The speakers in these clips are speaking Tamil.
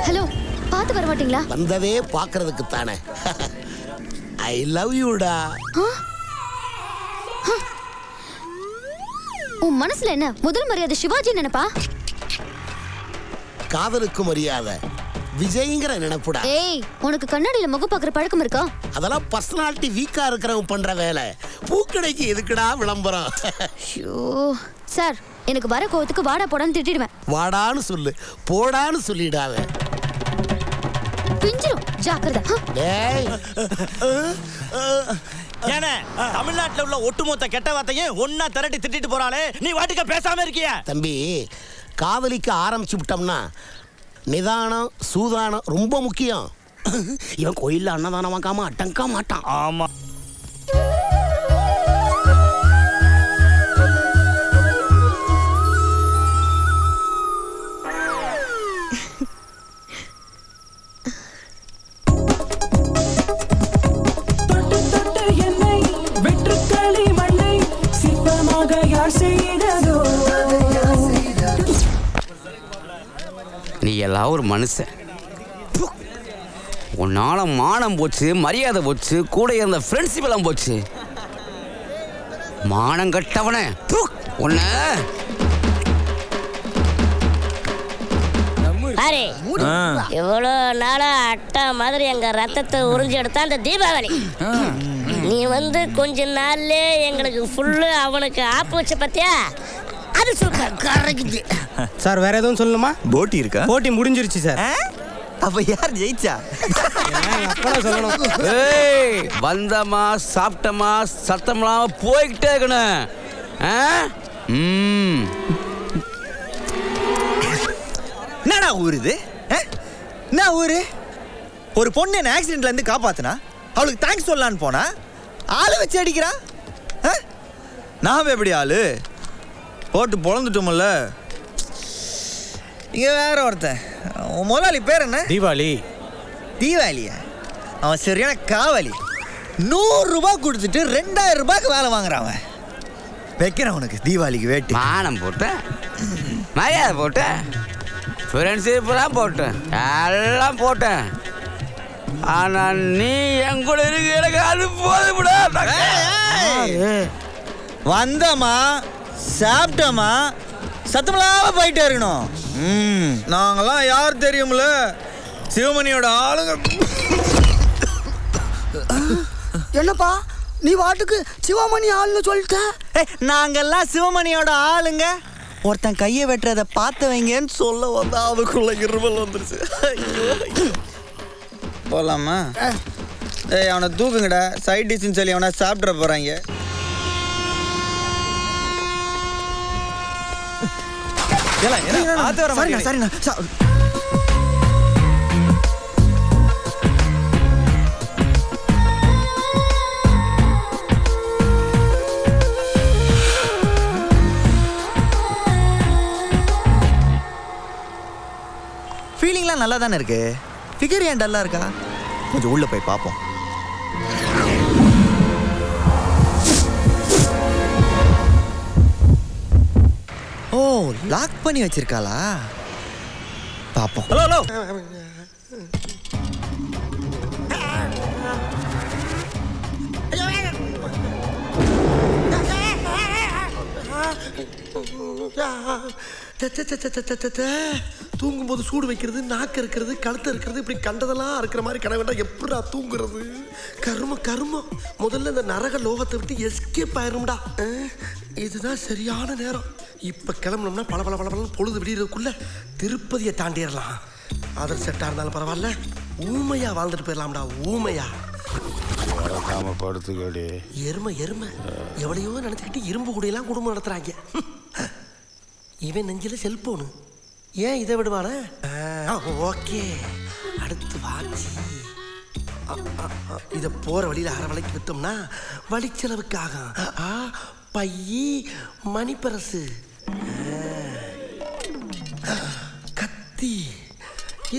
ஹலோ, பாத்து வர மாட்டீங்களா? வந்ததே பாக்குறதுக்கு தானே. ஐ லவ் யூடா. உன் மனசுல என்ன முதல் மரியாதை சிவாஜி நினைப்பா? காதலுக்கு மரியாதை விஜய்ங்கிற நினைப்புடா. ஏய், உனக்கு கண்ணாடியில முகம் பாக்குற பழக்கம் இருக்கா? அதெல்லாம் பர்சனாலிட்டி வீக்கா இருக்கிறவங்க பண்ற வேலை. பூக்கடைக்கு எதுக்குடா விளம்பரம்? ஐயோ சார், எனக்கு வர கோவத்துக்கு வாடா போடான்னு திட்டிடுவேன். வாடான்னு சொல்லு, போடான்னு சொல்லிடாத. பிஞ்சிரும், ஜாக்கிரதை. டேய், ஏனே தமிழ்நாட்டுல உள்ள ஒட்டுமொத்த கெட்ட வார்த்தையும் ஒன்னா திரட்டி திட்டிட்டு போறாளே, நீ வாட்டுக்க பேசாம இருக்கிய? தம்பி, காதலிக்க ஆரம்பிச்சு விட்டோம்னா நிதானம் சூதானம் ரொம்ப முக்கியம். இவன் கோயில்ல அன்னதானம் வாங்காம அட்டங்க மாட்டான். ஆமா. நீ எல்லாம் ஒரு மனுஷன். உன்னால மானம் போச்சு, மரியாதை போச்சு, கூட இருந்த ஃப்ரெண்ட்ஷிப் எல்லாம் போச்சு. மானம் கட்டவனே உன்ன அரே, எவ்வளோ நாளா அட்டா மாதிரி எங்க ரத்தத்தை உறிஞ்சி எடுத்தா அந்த தீபாவளி. நீ வந்து கொஞ்ச நாள்ல எங்களுக்கு ஃபுல்லு அவனுக்கு ஆப்பு வச்ச பத்தியா? அது சூப்பர். Correct sir. வேற எதுவும் சொல்லணுமா? போட்டி இருக்கா? போட்டி முடிஞ்சிருச்சு சார். அப்ப யார் ஜெயிச்சா? அப்பதான் சொல்லணும். ஏய், வந்தமா சாப்பிட்டமா சத்தம்லாம் போய்கிட்டே இருக்கணும். என்னடா ஊரு இது? என்ன ஊரு? ஒரு பொண்ணு என்ன ஆக்சிடென்ட்ல இருந்து காப்பாத்துனா அவளுக்கு தேங்க்ஸ் சொல்லலான்னு போனா ஆளு வச்சு அடிக்கிறா. நாம எப்படி ஆளு போட்டு பொழந்துட்டோம்ல. இங்க வேற ஒருத்தன், முதலாளி பேர் என்ன? தீபாவளி. தீபாவளியா? அவன் சரியான காவலி. 100 ரூபாய் கொடுத்துட்டு 2000 ரூபாய்க்கு வேலை வாங்குறான். அவன் வைக்கிறான் உனக்கு தீபாவளிக்கு வேட்டி. மானம் போட்டேன், மரியாதை போட்டேன், ஃப்ரெண்ட்ஷிப்லாம் போட்டேன், எல்லாம் போட்டேன். ஆனா நீ என் கூட இருக்கு எனக்கு அது போதும்டா. வந்தமா சாப்பிட்டோமா சத்தமில்லாம போயிட்டே இருக்கணும். நாங்கெல்லாம் யார் தெரியும்ல, சிவமணியோட ஆளுங்க. என்னப்பா நீ வாட்டுக்கு சிவமணி ஆளுன்னு சொல்லிட்ட? நாங்கெல்லாம் சிவமணியோட ஆளுங்க. ஒருத்தன் கையை வெட்டுறத பார்த்தவங்கன்னு சொல்ல வந்தா அதுக்குள்ள இருமல் வந்துருச்சு. போலாமா? ஏய், அவனை தூக்குங்கடா. சைட் டிஷ்னு சொல்லி அவனை சாப்பிட்ற போறாங்க. சரிண்ணா. ஃபீலிங்லாம் நல்லா தானே இருக்கு. ஃபிகர் ஏன் டல்லா இருக்கா? கொஞ்சம் உள்ள போய் பார்ப்போம். ஓ, லாக் பண்ணி வச்சிருக்காளா? பாப்போம். ஹலோ. தூங்கும்போது சூடு வைக்கிறது, நாக்கு இருக்கிறது, கழுத்து இருக்கிறது, இப்படி கண்டதெல்லாம் இருக்கிற மாதிரி கனவுண்டா எப்படா தூங்குறது? கருமம். முதல்ல இந்த நரக லோகத்தை விட்டு எஸ்கேப் ஆயிரும்டா. இதுதான் சரியான நேரம். இப்ப கிளம்பணும்னா பல பொழுது விடியறதுக்குள்ள திருப்பதியை தாண்டிடலாம். அதர் செட்டா இருந்தாலும் பரவாயில்ல, ஊமையா வாழ்ந்துட்டு போயிடலாம்டா. ஊமையா படுத்துக்கடி. எருமை எவ்வளையோ நினைச்சுக்கிட்டு இரும்பு கூடையெல்லாம் குடும்பம் நடத்துறாங்க. இவன் நெஞ்சில செல்போனு. ஏன் இதை விடுவான? ஓகே, அடுத்து வாட்சி. இதை போற வழியில அரை விலைக்கு வித்தோம்னா வழிச்செலவுக்காக. பையி மணிப்பரசு, கத்தி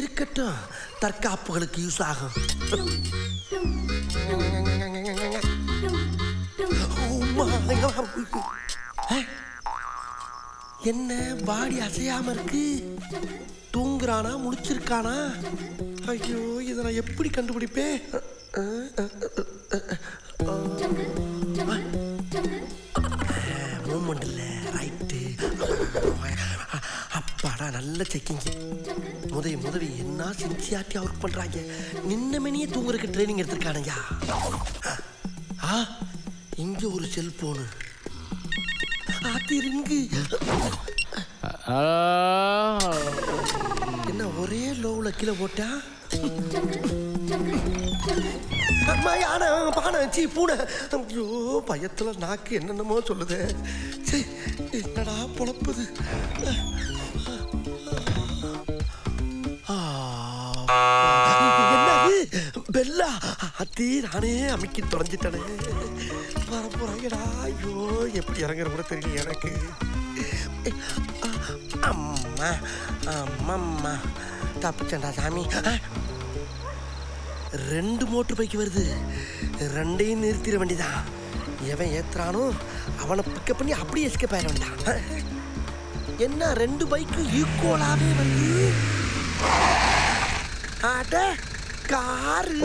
இருக்கட்டும், தற்காப்புகளுக்கு யூஸ் ஆகும். என்ன பாடி அசையாம இருக்கு? தூங்குறானா முழிச்சிருக்கானா? ஐயோ இதை நான் எப்படி கண்டுபிடிப்பேன்? மூமெண்ட் இல்லை, ரைட்டு. அப்பாடா நல்ல செக்கிங். முதவி என்ன சின்சியாரிட்டியா ஒர்க் பண்றாங்க. நின்ன மணியே தூங்குறதுக்கு ட்ரைனிங் எடுத்திருக்கானயா. இங்க ஒரு செல்போனு. என்ன ஒரே லோவுல கீழே போட்டா? பூனை. ஐயோ பயத்துல நாக்கு என்னென்னமோ சொல்லுது. என்னடா பொழப்புது? என்னது பெல்லா? அத்தி நானே அமுக்கி தொலைஞ்சிட்டனே. வரப்போறாங்கடா. ஐயோ எப்படி இறங்குற கூட தெரியல எனக்கு. அம்மா அம்மம்மா தப்பிச்சண்டா சாமி. 2 மோட்டர் பைக்கு வருது. 2ஐயும் நிறுத்திட வேண்டியதான். எவன் ஏத்துறானோ அவனை பிக்கப் பண்ணி அப்படியே எஸ்கேப் ஆயிட வேண்டாம். என்ன 2 பைக்கு ஈக்குவலாவே வருது? அட காரு.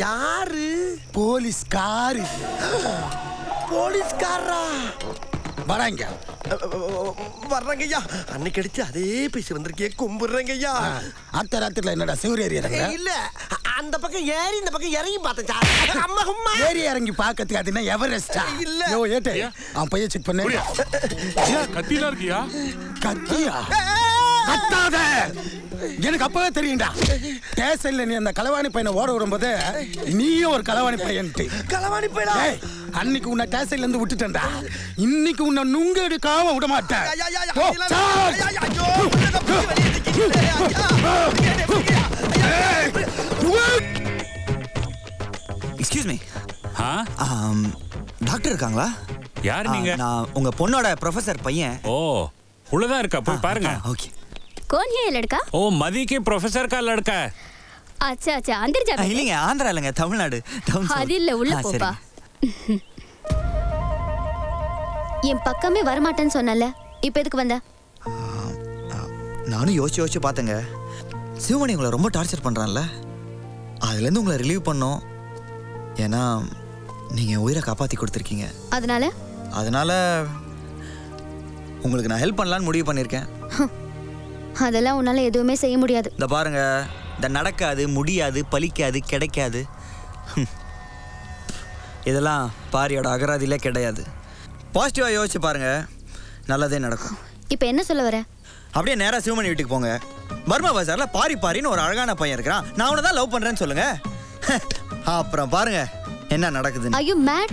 யாரு? போலீஸ்காரு. போலீஸ்காரா? வராங்க. வர்றங்கய்யா. அன்னைக்கு அடிச்சு அதே பேசி வந்திருக்கே. கும்பிடுறேங்கய்யா. அத்த ராத்திரில என்னடா சிவரி ஏறியாங்க? இல்ல அந்த பக்கம் ஏறி இந்த பக்கம் இறங்கி பார்த்தேன். அம்மா அம்மா ஏறி இறங்கி பார்க்கறதுக்கு அது என்ன எவரெஸ்டா? இல்ல. யோ ஏட்டே அவன் பைய செக் பண்ணு. கத்தில இருக்கியா? கத்தியா? கத்தாத. எனக்கு அப்பவே தெரியும்டா. ஸ்டேஷன்ல நீ அந்த களவாணி பையனை ஓட விடும்போது நீயும் ஒரு களவாணி பையன்ட்டு. களவாணி பையனா? அன்னைக்கு உன்னை ஸ்டேஷன்ல இருந்து விட்டுட்டேன்டா. இன்னைக்கு உன்னை நுங்க எடுக்காம விட மாட்டேன். Excuse me. டாக்டர் இருக்காங்களா? யார் நீங்க? நான் உங்க பொண்ணோட ப்ரொஃபசர் பையன். ओ உள்ளதா இருக்கா, போய் பாருங்க. ओके. कौन है ये लड़का? ओ मदी के प्रोफेसर का लड़का है. अच्छा अच्छा अंदर जा. இல்லங்க ஆந்திரா இல்லங்க தமிழ்நாடு. அது இல்ல உள்ள போப்பா. என் பக்கமே வர மாட்டேன்னு சொன்னல. இப்போ எதுக்கு வந்த? நானும் யோசிச்சு பார்த்தேங்க. சிவமணி உங்களை ரொம்ப டார்ச்சர் பண்றான்ல. அதுல இருந்து உங்களை ரிலீவ் பண்ணோம். ஏன்னா நீங்க உயிரை காப்பாத்தி கொடுத்துருக்கீங்க. அதனால உங்களுக்கு நான் ஹெல்ப் பண்ணலான்னு முடிவு பண்ணியிருக்கேன். அதெல்லாம் உன்னால எதுவுமே செய்ய முடியாது. இந்த பாருங்க, இந்த நடக்காது, முடியாது, பலிக்காது, கிடைக்காது, இதெல்லாம் பாரியோட அகராதியிலே கிடையாது. பாசிட்டிவா யோசிச்சு பாருங்க, நல்லதே நடக்கும். இப்போ என்ன சொல்ல வர? அப்படியே நேரா சிவமணி வீட்டுக்கு போங்க. பர்மா பஜார்ல பாரின்னு ஒரு அழகான பையன் இருக்கிறான். நான் அவனை தான் லவ் பண்றேன்னு சொல்லுங்க. அப்புறம் பாருங்க என்ன நடக்குதுன்னு. ஐயோ மேட்.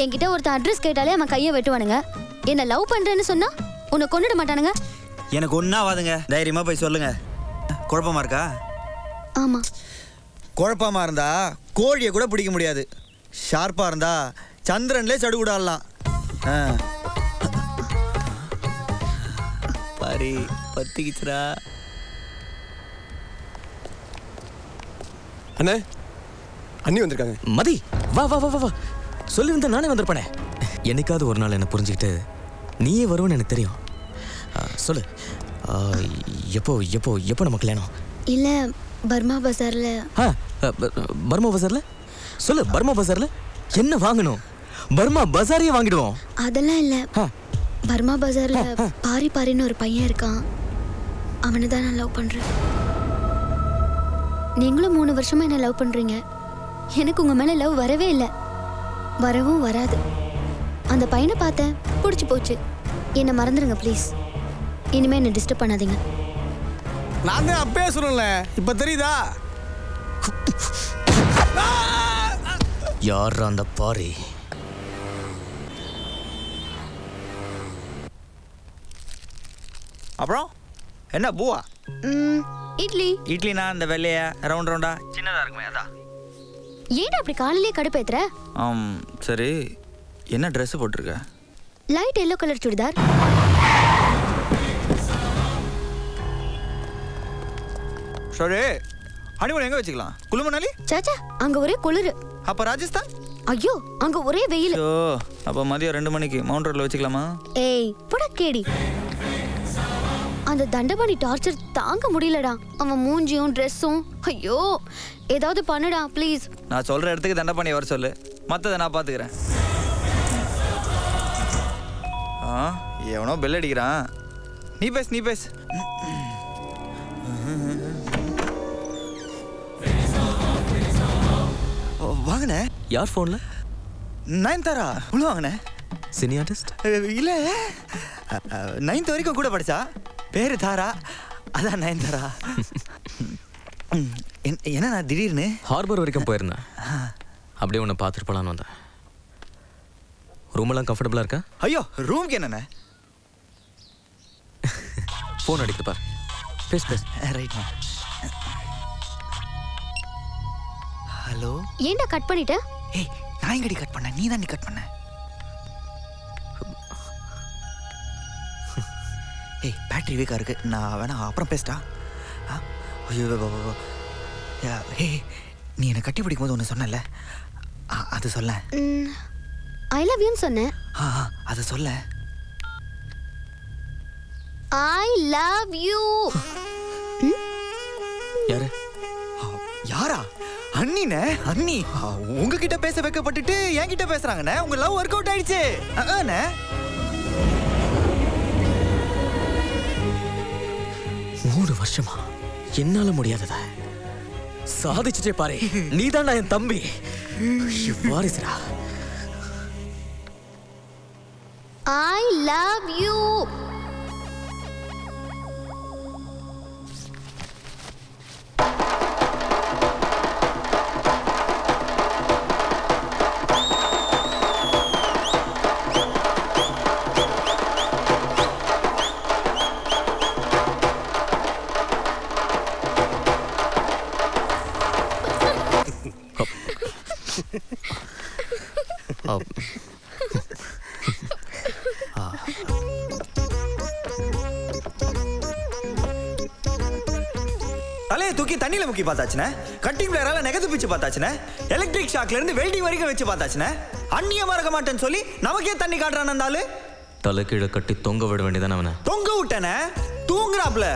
என்கிட்ட ஒருத்தன் அட்ரஸ் கேட்டாலே அவன் கையை வெட்டுவானுங்க. என்ன லவ் பண்றேன்னு சொன்னா உன்னை கொன்னுட மாட்டானுங்க. எனக்கு ஒன்னாவாதுங்க. தைரியமா போய் சொல்லுங்க. குழப்பமா இருக்கா? ஆமா. குழப்பமா இருந்தா கோழியை கூட பிடிக்க முடியாது. ஷார்ப்பா இருந்தா சந்திரன்ல சடுகுடாடலாம். பாரி பத்திக்கிச்சுரா. அண்ணே அண்ணி வந்திருக்காங்க. மதி வா வா வா வா. சொல்லியிருந்தா நானே வந்திருப்பேனே. என்னைக்காவது ஒரு நாள் என்ன புரிஞ்சுக்கிட்டு நீயே வருவேன்னு எனக்கு தெரியும். சொல்லு, எப்போ எப்போ எப்போ நம்ம கல்யாணம்? இல்ல பர்மா பஜார்ல. பர்மா பஜார்ல? சொல்லு, பர்மா பஜார்ல என்ன வாங்கணும்? பர்மா பஜாரையே வாங்கிடுவோம். அதெல்லாம் இல்ல. பர்மா பஜார்ல பாரின்னு ஒரு பையன் இருக்கான். அவனை தான் நான் லவ் பண்றேன். நீங்களும் 3 வருஷமா என்ன லவ் பண்றீங்க. எனக்கு உங்க மேல லவ் வரவே இல்லை, வரவும் வராது. அந்த பையனை பார்த்தேன், பிடிச்சி போச்சு. என்னை மறந்துடுங்க ப்ளீஸ். இனிமே என்ன டிஸ்டர்ப் பண்ணாதீங்க. நான் தான் அப்பவே சொல்லல, இப்ப தெரியுதா? யார் அந்த பாரி? அப்புறம் என்ன பூவா? இட்லி. இட்லினா அந்த வெள்ளைய ரவுண்ட் ரவுண்டா சின்னதா இருக்குமே அதான். ஏன்டா அப்படி காலையிலே கடுப்பேத்துற? சரி, என்ன ட்ரெஸ் போட்டிருக்க? Light yellow colour churidar. சரி, ஹனிமூன் எங்க வச்சுக்கலாம்? குளுமணாலி? சாச்சா, அங்க ஒரே குளிரு. அப்ப ராஜஸ்தான்? ஐயோ அங்க ஒரே வெயில். அப்ப மதியம் 2 மணிக்கு மவுண்ட் ரோட்ல வச்சுக்கலாமா? ஏய் போடா கேடி. அந்த தண்டபாணி டார்ச்சர் தாங்க முடியலடா. அவன் மூஞ்சியும் ட்ரெஸ்ஸும். ஐயோ ஏதாவது பண்ணுடா ப்ளீஸ். நான் சொல்ற இடத்துக்கு தண்டபாணி வர சொல்லு, மத்ததை நான் பாத்துக்கிறேன். எவனோ பெல் அடிக்கிறான். நீ பேசு. வாங்கண்ணே. யார் ஃபோன்ல? நயன்தாரா உள்ள வாங்கண்ணே. சினி ஆர்டிஸ்ட் இல்ல 9th வரைக்கும் கூட படிச்சா. பேரு தாரா, அதான் நயன்தாரா. என்ன நான் திடீர்னு ஹார்பர் வரைக்கும் போயிருந்தேன். அப்படியே உன்னை பார்த்துட்டு போலான்னு வந்தேன். ரூமெல்லாம் கம்ஃபர்டபுளாக இருக்கா? ஐயோ ரூம்க்கு என்னண்ணே? ஃபோன் அடிக்குது பாரு. பேசு. ரைட்ண்ணே. ஹலோ. ஏன்டா கட் பண்ணிட்ட? ஏய் நான் எங்கடி கட் பண்ண? நீ தான் நீ கட் பண்ண. ஏய் பேட்டரி வீக்கா இருக்கு, நான் வேணா அப்புறம் பேசிட்டா. ஐயோ ஏய் நீ என்னை கட்டி பிடிக்கும் போது ஒன்று சொன்னல, அது சொல்ல. ஐ லவ் யூன்னு சொன்னேன். அதை சொல்ல. ஐ லவ் யூ. யாரு? யாரா? அண்ணிண்ணே, அண்ணி. உங்ககிட்ட பேச வைக்கப்பட்டுட்டு என்கிட்ட பேசுறாங்கண்ணே. உங்க லவ் ஒர்க் அவுட் ஆயிடுச்சு. அண்ணே 3 வருஷமா என்னால முடியாததா சாதிச்சுட்டே பாரு. நீதான்டா என் தம்பி. வாரிசுடா. I love you. தலையை தூக்கி தண்ணியில முக்கி பார்த்தாச்சுனே. கட்டிங் பிளேயரால நெகத்து பிச்சு பார்த்தாச்சுனே. எலக்ட்ரிக் ஷாக்ல இருந்து வெல்டிங் வரைக்கும் வச்சு பார்த்தாச்சுனே. அண்ணிய மறக்க மாட்டேன்னு சொல்லி நமக்கே தண்ணி காட்டுறான் அந்த ஆளு. தலை கீழே கட்டி தொங்க விட வேண்டியதானே அவனை. தொங்க விட்டனே, தூங்குறாப்ல.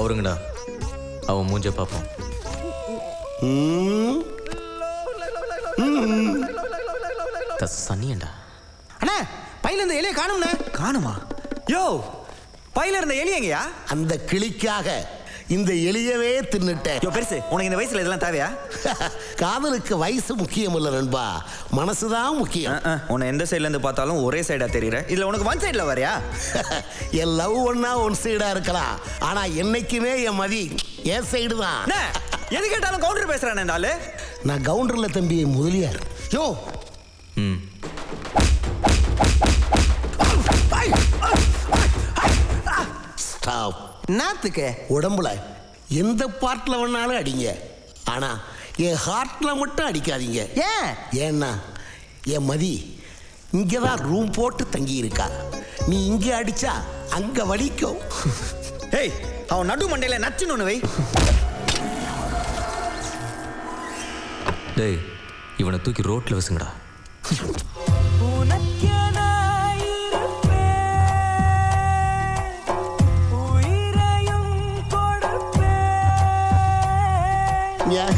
அவருங்கடா, அவன் மூஞ்ச பார்ப்போம். சனியண்டா. அண்ணா பையில இருந்த எலியை காணும்ண்ணே. காணுமா? யோ பையில இருந்த எலி எங்கயா? அந்த கிளிக்காக இந்த எலியவே தின்னுட்டேன். யோ பெருசு, உனக்கு இந்த வயசுல இதெல்லாம் தேவையா? காதலுக்கு வயசு முக்கியம் இல்ல நண்பா, மனசுதான் முக்கியம். உன்னை எந்த சைட்ல இருந்து பார்த்தாலும் ஒரே சைடா தெரியுற. இதுல உனக்கு ஒன் சைட்ல வரையா? என் லவ் ஒன்னா ஒன் சைடா இருக்கலாம், ஆனா என்னைக்குமே என் மதி என் சைடு தான். எது கேட்டாலும் கவுண்டர் பேசுறானே இந்த ஆளு. நான் கவுண்டர்ல தம்பி முதலியார். யோ ஸ்டாப். நாத்துக்கு உடம்புல எந்த பார்ட்ல வேணாலும் அடிங்க, ஆனா என் ஹார்ட்ல மட்டும் அடிக்காதீங்க. ஏன்னா என் மதி இங்கதான் ரூம் போட்டு தங்கி இருக்கா. நீ இங்க அடிச்சா அங்க வலிக்கும். ஏய் அவன் நடு மண்டையில நச்சுன்னு வை. டேய் இவனை தூக்கி ரோட்ல வசுங்கடா. Yeah.